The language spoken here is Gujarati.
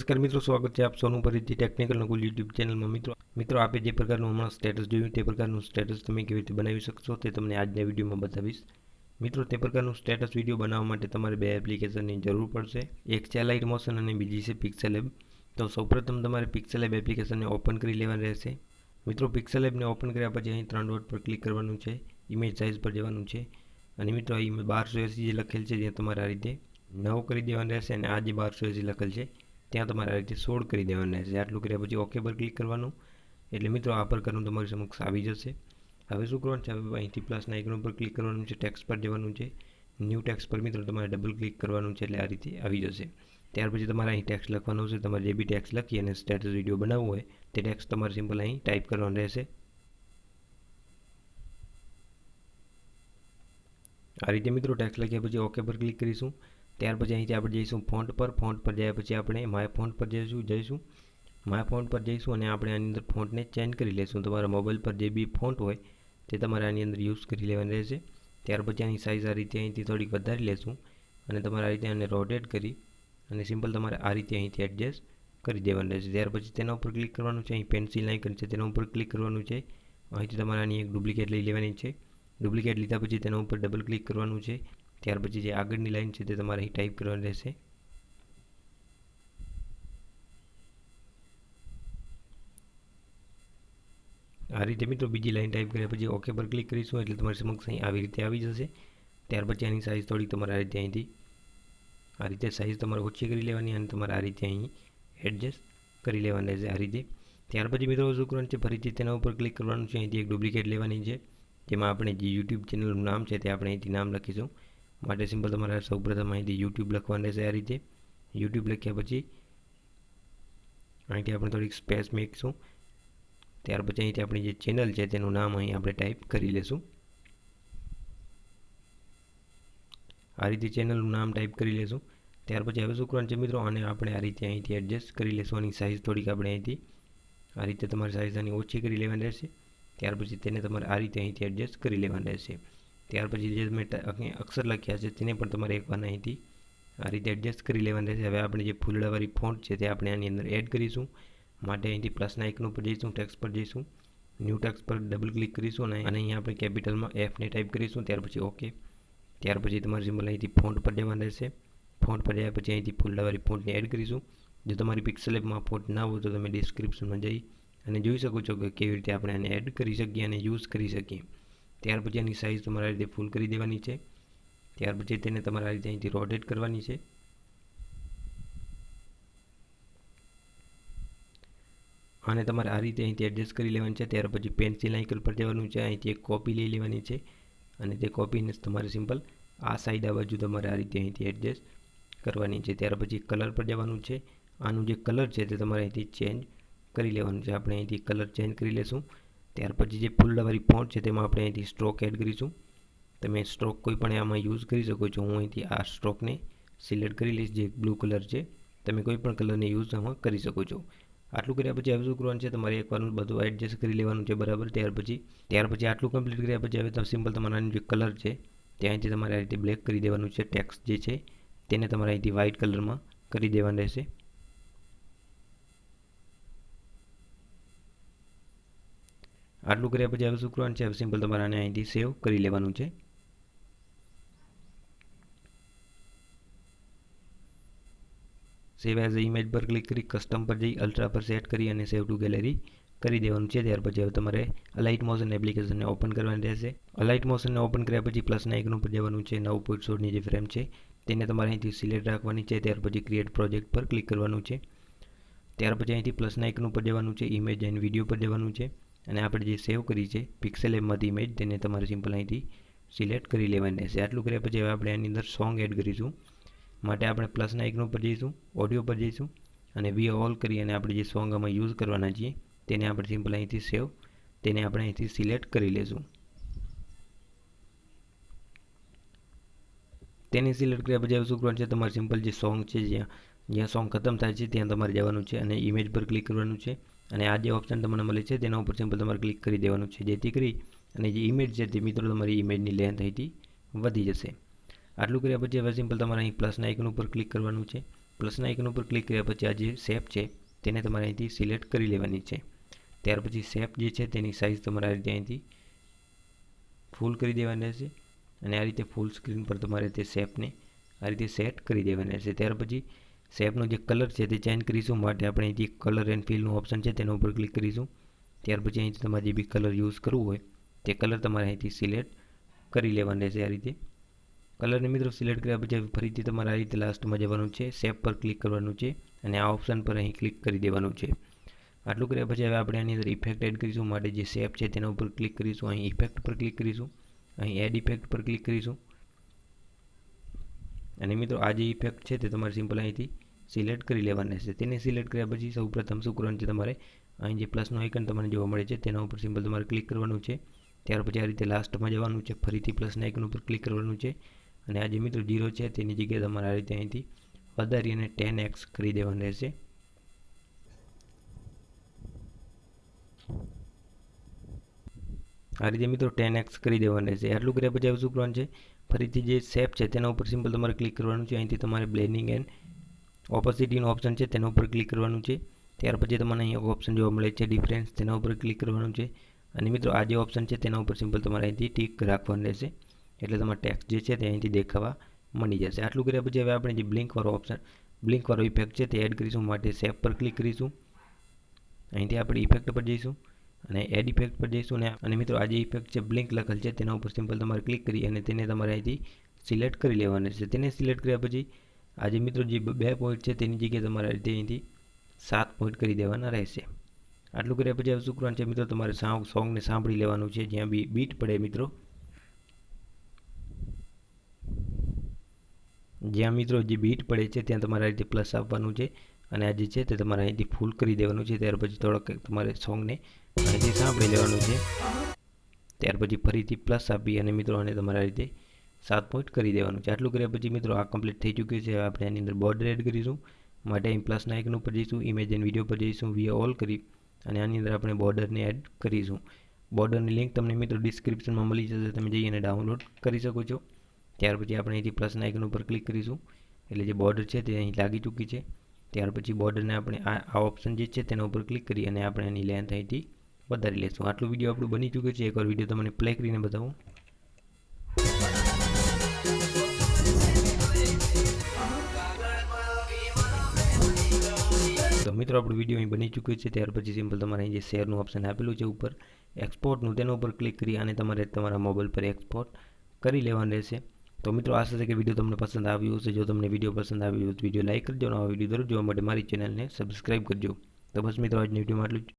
નમસ્કાર મિત્રો, સ્વાગત છે આપ સૌનું ફરીથી ટેકનિકલ નકુલ યુટ્યુબ ચેનલમાં। મિત્રો આપે જે પ્રકારનું હમણાં સ્ટેટસ જોયું તે પ્રકારનું સ્ટેટસ તમે કેવી રીતે બનાવી શકશો તે તમને આજના વિડીયોમાં બતાવીશ। મિત્રો તે પ્રકારનું સ્ટેટસ વિડીયો બનાવવા માટે તમારે બે એપ્લિકેશનની જરૂર પડશે, એક છે લાઇટ મોશન અને બીજી છે પિક્સેલેબ। તો સૌપ્રથમ તમારે પિક્સેલેબ એપ્લિકેશનને ઓપન કરી લેવાની રહેશે। મિત્રો પિક્સેલેબને ઓપન કર્યા પછી અહીં ત્રણ ડોટ પર ક્લિક કરવાનું છે, ઇમેજ સાઇઝ પર જવાનું છે અને મિત્રો અહીં 1280 જે લખેલ છે ત્યાં તમારે આ રીતે 9 કરી દેવાનું રહેશે અને આ જે 1280 લખેલ છે ત્યાં તમારે આ રીતે 16 કરી દેવાનું રહેશે। આટલું કર્યા પછી ઓકે પર ક્લિક કરવાનું એટલે મિત્રો આ પ્રકારનું તમારી સમક્ષ આવી જશે। હવે શું કરવાનું છે, હવે અહીંથી પ્લસના આઇકન પર ક્લિક કરવાનું છે, ટેક્સ્ટ પર જવાનું છે, ન્યૂ ટેક્સ્ટ પર મિત્રો તમારે ડબલ ક્લિક કરવાનું છે એટલે આ રીતે આવી જશે। ત્યાર પછી તમારે અહીં ટેક્સ્ટ લખવાનું છે, તમારે જે બી ટેક્સ્ટ લખી અને સ્ટેટસ વિડીયો બનાવવું હોય તે ટેક્સ્ટ તમારે સિમ્પલ અહીં ટાઈપ કરવાનું રહેશે। આ રીતે મિત્રો ટેક્સ્ટ લખ્યા પછી ઓકે પર ક્લિક કરીશું। ત્યાર પછી અહીંથી આપણે જઈશું ફોન્ટ પર ગયા પછી આપણે માય ફોન્ટ પર જઈશું માય ફોન્ટ પર જઈશું અને આપણે આની અંદર ફોન્ટને ચેન્જ કરી લઈશું। તમારા મોબાઈલ પર જે બી ફોન્ટ હોય તે તમારે આની અંદર યુઝ કરી લેવાની રહેશે। ત્યાર પછી આની સાઇઝ આ રીતે અહીંથી થોડીક વધારી લેશું અને તમારે આ રીતે આને રોટેટ કરી અને સિમ્પલ તમારે આ રીતે અહીંથી એડજસ્ટ કરી દેવાનું રહેશે। ત્યાર પછી તેના ઉપર ક્લિક કરવાનું છે, અહીં પેન્સિલ આઇકન છે તેના ઉપર ક્લિક કરવાનું છે, અહીંથી તમારે આની એક ડુપ્લિકેટ લઈ લેવાની છે। ડુપ્લિકેટ લીધા પછી તેના ઉપર ડબલ ક્લિક કરવાનું છે। ત્યાર પછી જે આગળની લાઈન છે તે તમારે અહીં ટાઈપ કરવાની રહેશે। આ રીતે મિત્રો બીજી લાઈન ટાઈપ કર્યા પછી ઓકે પર ક્લિક કરીશું એટલે તમારી સમક્ષ અહીં આવી રીતે આવી જશે। ત્યાર પછી આની સાઇઝ થોડીક તમારે આ રીતે અહીંથી આ રીતે સાઇઝ તમારે ઓછી કરી લેવાની અને તમારે આ રીતે અહીં એડજસ્ટ કરી લેવાની રહેશે આ રીતે। ત્યાર પછી મિત્રો શું કરવાનું છે, ફરીથી તેના ઉપર ક્લિક કરવાનું છે, અહીંથી એક ડુપ્લિકેટ લેવાની છે જેમાં આપણે જે યુટ્યુબ ચેનલનું નામ છે તે આપણે અહીંથી નામ લખીશું। માટે સિમ્પલ તમારે સૌપ્રથમ અહીંથી યુટ્યુબ લખવાનું રહેશે આ રીતે। યુટ્યુબ લખ્યા પછી અહીંથી આપણે થોડીક સ્પેસ મૂકીશું। ત્યાર પછી અહીંથી આપણી જે ચેનલ છે તેનું નામ અહીં આપણે ટાઈપ કરી લેશું। આ રીતે ચેનલનું નામ ટાઈપ કરી લેશું। ત્યાર પછી હવે શું કરવાનું છે મિત્રો, આને આપણે આ રીતે અહીંથી એડજસ્ટ કરી લેશું। આની સાઇઝ થોડીક આપણે અહીંથી આ રીતે તમારી સાઇઝ આની ઓછી કરી લેવાની રહેશે। ત્યાર પછી તેને તમારે આ રીતે અહીંથી એડજસ્ટ કરી લેવાનું રહેશે। ત્યાર પછી જે મેં અક્ષર લખ્યા છે તેને પણ તમારે એકવાર અહીંથી આ રીતે એડજસ્ટ કરી લેવાનું રહેશે। હવે આપણે જે ફૂલડાવાળી ફોન્ટ છે તે આપણે આની અંદર એડ કરીશું। માટે અહીંથી પ્લસના આઇકન ઉપર જઈશું, ટેક્સ્ટ પર જઈશું, ન્યૂ ટેક્સ્ટ પર ડબલ ક્લિક કરીશું અને અહીંયા આપણે કેપિટલમાં F ને ટાઈપ કરીશું। ત્યાર પછી ઓકે। ત્યાર પછી તમારે સિમ્પલ અહીંથી ફોન્ટ પર જવાનું રહેશે। ફોન્ટ પર જયા પછી અહીંથી ફૂલડાવાળી ફોન્ટને એડ કરીશું। જો તમારી પિક્સેલેબમાં ફોન્ટ ના હોય તો તમે ડિસ્ક્રિપ્શનમાં જઈ અને જોઈ શકો છો કે કેવી રીતે આપણે આને એડ કરી શકીએ અને યુઝ કરી શકીએ। ત્યાર પછી આની સાઇઝ તમારે આ રીતે ફૂલ કરી દેવાની છે। ત્યાર પછી તેને તમારે આ રીતે અહીંથી રોટેટ કરવાની છે। આને તમારે આ રીતે અહીંથી એડજસ્ટ કરી લેવાની છે। ત્યાર પછી પેન્સિલ આઇકન પર જવાનું છે, અહીંથી એક કોપી લઈ લેવાની છે અને તે કોપીને તમારે સિમ્પલ આ સાઈડ આ બાજુ તમારે આ રીતે અહીંથી એડજસ્ટ કરવાની છે। ત્યાર પછી કલર પર જવાનું છે, આનું જે કલર છે તે તમારે અહીંથી ચેન્જ કરી લેવાનું છે। આપણે અહીંથી કલર ચેન્જ કરી લેશું। ત્યાર પછી જે ફૂલડાવાળી ફોન્ટ છે તેમાં આપણે અહીંથી સ્ટ્રોક એડ કરીશું। તમે સ્ટ્રોક કોઈ પણ આમાં યુઝ કરી શકો છો। હું અહીંથી આ સ્ટ્રોકને સિલેક્ટ કરી લઈશ, જે બ્લુ કલર છે। તમે કોઈ પણ કલરને યુઝ આમાં કરી શકો છો। આટલું કર્યા પછી હવે શું કરવાનું છે, તમારે એકવાર બધું એડજસ્ટ કરી લેવાનું છે બરાબર। ત્યાર પછી આટલું કમ્પ્લીટ કર્યા પછી હવે સિમ્પલ તમારા જે કલર છે ત્યાંથી તમારે આ રીતે બ્લેક કરી દેવાનું છે। ટેક્સ્ટ જે છે તેને તમારે અહીંથી વ્હાઇટ કલરમાં કરી દેવાનું રહેશે। આટલું કર્યા પછી હવે શું કરવાનું છે, હવે સિમ્પલ તમારે આને અહીંથી સેવ કરી લેવાનું છે। સેવ એઝ ઇમેજ પર ક્લિક કરી કસ્ટમ પર જઈ અલ્ટ્રા પર સેટ કરી અને સેવ ટુ ગેલેરી કરી દેવાનું છે। ત્યાર પછી હવે તમારે લાઇટ મોશન એપ્લિકેશનને ઓપન કરવાની રહેશે। લાઇટ મોશનને ઓપન કર્યા પછી પ્લસના આઇકન ઉપર જવાનું છે, 9.16ની જે ફ્રેમ છે તેને તમારે અહીંથી સિલેક્ટ રાખવાની છે। ત્યાર પછી ક્રિએટ પ્રોજેક્ટ પર ક્લિક કરવાનું છે। ત્યાર પછી અહીંથી પ્લસના આઇકન ઉપર જવાનું છે, ઇમેજ એન્ડ વિડીયો પર જવાનું છે અને આપણે જે સેવ કરી છે પિક્સેલેબમાંથી ઇમેજ તેને તમારે સિમ્પલ અહીંથી સિલેક્ટ કરી લેવાની રહેશે। આટલું કર્યા પછી હવે આપણે આની અંદર સોંગ એડ કરીશું। માટે આપણે પ્લસના આઇકન ઉપર જઈશું, ઓડિયો પર જઈશું અને વી ઓલ કરી અને આપણે જે સોંગ આમાં યુઝ કરવાના છીએ તેને આપણે સિમ્પલ અહીંથી સેવ તેને આપણે અહીંથી સિલેક્ટ કરી લેશું। તેને સિલેક્ટ કર્યા પછી હવે શું કરવાનું છે, તમારે સિમ્પલ જે સોંગ છે જ્યાં સોંગ ખતમ થાય છે ત્યાં તમારે જવાનું છે અને ઇમેજ પર ક્લિક કરવાનું છે અને આ જે ઓપ્શન તમને મળે છે તેના ઉપર સિમ્પલ તમારે ક્લિક કરી દેવાનું છે, જેથી કરી અને જે ઇમેજ છે તે મિત્રો તમારી ઇમેજની લેન્થ અહીંથી વધી જશે। આટલું કર્યા પછી હવે સિમ્પલ તમારે અહીં પ્લસના આઇકન ઉપર ક્લિક કરવાનું છે પ્લસના આઇકન ઉપર ક્લિક કર્યા પછી આ જે શેપ છે તેને તમારે અહીંથી સિલેક્ટ કરી લેવાની છે. ત્યાર પછી શેપ જે છે તેની સાઇઝ તમારે આ રીતે અહીંથી ફૂલ કરી દેવાની રહેશે અને આ રીતે ફૂલ સ્ક્રીન પર તમારે તે શેપને આ રીતે સેટ કરી દેવાની રહેશે. ત્યાર પછી શેપનો જે કલર છે તે ચેન્જ કરીશું. માટે આપણે અહીંથી કલર એન્ડ ફિલનું ઓપ્શન છે તેના ઉપર ક્લિક કરીશું. ત્યાર પછી અહીંથી તમારે જે બી કલર યુઝ કરવું હોય તે કલર તમારે અહીંથી સિલેક્ટ કરી લેવાનું રહેશે. આ રીતે કલરને મિત્રો સિલેક્ટ કર્યા પછી ફરીથી તમારે આ રીતે લાસ્ટમાં જવાનું છે, શેપ પર ક્લિક કરવાનું છે અને આ ઓપ્શન પર અહીં ક્લિક કરી દેવાનું છે. આટલું કર્યા પછી હવે આપણે આની અંદર ઇફેક્ટ એડ કરીશું. માટે જે શેપ છે તેના ઉપર ક્લિક કરીશું, અહીં ઇફેક્ટ પર ક્લિક કરીશું, અહીં એડ ઇફેક્ટ પર ક્લિક કરીશું અને મિત્રો આ જે ઇફેક્ટ છે તે તમારે સિમ્પલ અહીંથી સિલેક્ટ કરી લેવાનું રહેશે. તેને સિલેક્ટ કર્યા પછી સૌપ્રથમ શું કરવાનું છે, તમારે અહીં જે પ્લસનો આઇકન તમને જોવા મળે છે તેના ઉપર સિમ્પલ તમારે ક્લિક કરવાનું છે. ત્યાર પછી આ રીતે લાસ્ટમાં જવાનું છે, ફરીથી પ્લસના આઇકન ઉપર ક્લિક કરવાનું છે અને આ જે મિત્રો 0 છે તેની જગ્યાએ તમારે આ રીતે અહીંથી વધારી અને 10x કરી દેવાનું રહેશે. આ રીતે મિત્રો 10x કરી દેવાનું રહેશે. આટલું કર્યા પછી હવે શું કરવાનું છે, ફરીથી જે શેપ છે તેના ઉપર સિમ્પલ તમારે ક્લિક કરવાનું છે. અહીંથી તમારે બ્લેન્ડિંગ એન્ડ ઓપોસિટીનું ઓપ્શન છે તેના ઉપર ક્લિક કરવાનું છે. ત્યાર પછી તમને અહીંયા ઓપ્શન જોવા મળે છે ડિફરન્સ, તેના ઉપર ક્લિક કરવાનું છે અને મિત્રો આ જે ઓપ્શન છે તેના ઉપર સિમ્પલ તમારે અહીંથી ટીક રાખવાનું રહેશે. એટલે તમારો ટેક્સ્ટ જે છે તે અહીંથી દેખાવા મળી જશે. આટલું કર્યા પછી હવે આપણે જે બ્લિંકવાળો ઇફેક્ટ છે તે એડ કરીશું. માટે શેપ પર ક્લિક કરીશું, અહીંથી આપણે ઇફેક્ટ પર જઈશું અને એડ ઇફેક્ટ પર જઈશું અને મિત્રો આ જે ઇફેક્ટ છે બ્લિંક લખેલ છે તેના ઉપર સિમ્પલ તમારે ક્લિક કરી અને તેને તમારે અહીંથી સિલેક્ટ કરી લેવાનું છે. તેને સિલેક્ટ કર્યા પછી આ જે મિત્રો જે 2 પોઈન્ટ છે તેની જગ્યાએ તમારે આ રીતે અહીંથી 7 પોઈન્ટ કરી દેવાના રહેશે. આટલું કર્યા પછી હવે શું કરવાનું છે મિત્રો, તમારે સોંગને સાંભળી લેવાનું છે. જ્યાં બી બીટ પડે મિત્રો, જ્યાં મિત્રો જે બીટ પડે છે ત્યાં તમારે આ રીતે પ્લસ આપવાનું છે અને આ જે છે તે તમારે અહીંથી ફૂલ કરી દેવાનું છે. ત્યાર પછી થોડોક તમારે સોંગને અહીંથી સાંભળી લેવાનું છે. ત્યાર પછી ફરીથી પ્લસ આપી અને મિત્રો આને તમારે આ રીતે 7 પોઈન્ટ કરી દેવાનું છે. આટલું કર્યા પછી મિત્રો આ કમ્પ્લીટ થઈ ચૂક્યું છે. આપણે આની અંદર બોર્ડર એડ કરીશું. માટે અહીં પ્લસના આઇકન ઉપર જઈશું, ઇમેજ એન્ડ વિડીયો પર જઈશું, વી ઓલ કરી અને આની અંદર આપણે બોર્ડરને એડ કરીશું. બોર્ડરની લિંક તમને મિત્રો ડિસ્ક્રિપ્શનમાં મળી જશે, તમે જઈ અને ડાઉનલોડ કરી શકો છો. ત્યાર પછી આપણે અહીંથી પ્લસના આઇકન ઉપર ક્લિક કરીશું એટલે જે બોર્ડર છે તે અહીં લાગી ચૂકી છે. ત્યાર પછી બોર્ડરને આપણે આ ઓપ્શન જે છે તેના ઉપર ક્લિક કરી અને આપણે એની લેન્થ અહીંથી વધારી લેશું. આટલું વિડીયો આપણું બની ચૂક્યું છે. એકવાર વિડીયો તમને પ્લે કરીને બતાવું. તો મિત્રો આપણું વિડીયો અહીં બની ચૂક્યું છે. ત્યાર પછી સિમ્પલ તમારે અહીં જે શેરનું ઓપ્શન આપેલું છે ઉપર એક્સપોર્ટનું, તેના ઉપર ક્લિક કરી અને તમારે તમારા મોબાઈલ પર એક્સપોર્ટ કરી લેવાનું રહેશે. તો મિત્રો આશા છે કે વિડીયો તમને પસંદ આવ્યો હશે. જો તમને વિડીયો પસંદ આવ્યો તો વિડીયો લાઈક કરજો અને આ વિડીયો દરરોજ જોવા માટે મારી ચેનલને સબસ્ક્રાઈબ કરજો. તો બસ મિત્રો આજની વિડીયોમાં આટલું જ.